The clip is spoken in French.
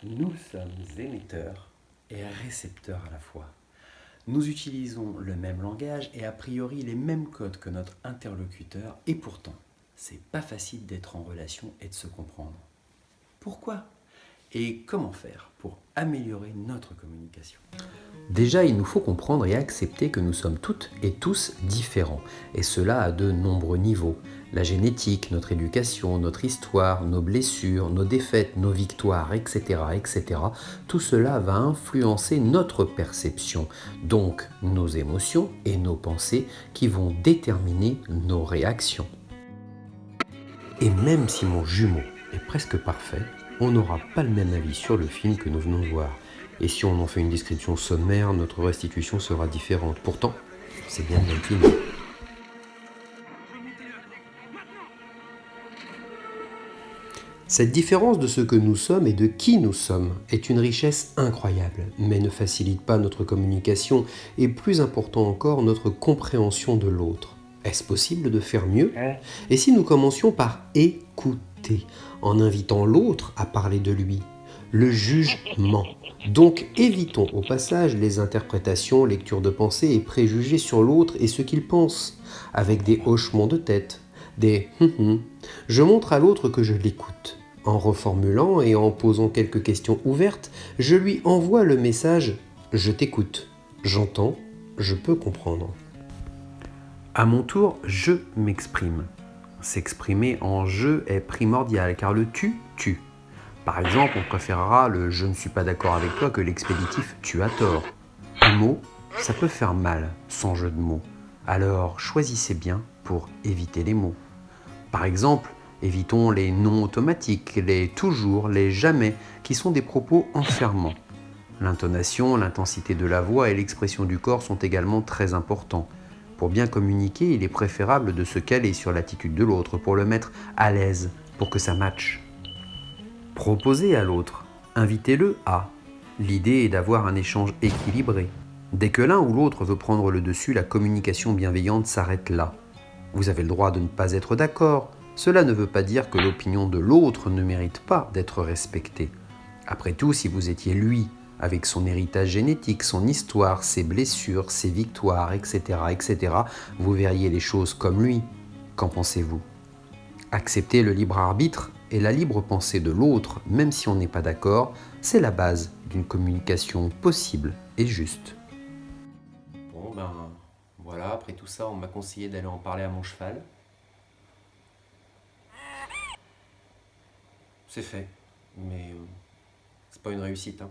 Nous sommes émetteurs et récepteurs à la fois. Nous utilisons le même langage et a priori les mêmes codes que notre interlocuteur et pourtant, c'est pas facile d'être en relation et de se comprendre. Pourquoi? Et comment faire pour améliorer notre communication? Déjà, il nous faut comprendre et accepter que nous sommes toutes et tous différents, et cela à de nombreux niveaux. La génétique, notre éducation, notre histoire, nos blessures, nos défaites, nos victoires, etc., etc., tout cela va influencer notre perception, donc nos émotions et nos pensées qui vont déterminer nos réactions. Et même si mon jumeau est presque parfait, on n'aura pas le même avis sur le film que nous venons de voir. Et si on en fait une description sommaire, notre restitution sera différente. Pourtant, c'est bien de l'intime. Cette différence de ce que nous sommes et de qui nous sommes est une richesse incroyable, mais ne facilite pas notre communication et plus important encore notre compréhension de l'autre. Est-ce possible de faire mieux? Et si nous commencions par écouter, en invitant l'autre à parler de lui? Le jugement. Donc évitons au passage les interprétations, lectures de pensée et préjugés sur l'autre et ce qu'il pense, avec des hochements de tête, des Je montre à l'autre que je l'écoute. En reformulant et en posant quelques questions ouvertes, je lui envoie le message « Je t'écoute, j'entends, je peux comprendre ». À mon tour, je m'exprime. S'exprimer en je est primordial car le tu tue. Par exemple, on préférera le je ne suis pas d'accord avec toi que l'expéditif tu as tort. Un mot, ça peut faire mal sans jeu de mots. Alors choisissez bien pour éviter les mots. Par exemple, évitons les non automatiques, les toujours, les jamais, qui sont des propos enfermants. L'intonation, l'intensité de la voix et l'expression du corps sont également très importants. Pour bien communiquer, il est préférable de se caler sur l'attitude de l'autre pour le mettre à l'aise, pour que ça matche. Proposez à l'autre, invitez-le à. L'idée est d'avoir un échange équilibré. Dès que l'un ou l'autre veut prendre le dessus, la communication bienveillante s'arrête là. Vous avez le droit de ne pas être d'accord. Cela ne veut pas dire que l'opinion de l'autre ne mérite pas d'être respectée. Après tout, si vous étiez lui, avec son héritage génétique, son histoire, ses blessures, ses victoires, etc., etc., vous verriez les choses comme lui. Qu'en pensez-vous? Accepter le libre arbitre et la libre pensée de l'autre, même si on n'est pas d'accord, c'est la base d'une communication possible et juste. Bon ben voilà, après tout ça, on m'a conseillé d'aller en parler à mon cheval. C'est fait, mais c'est pas une réussite, hein.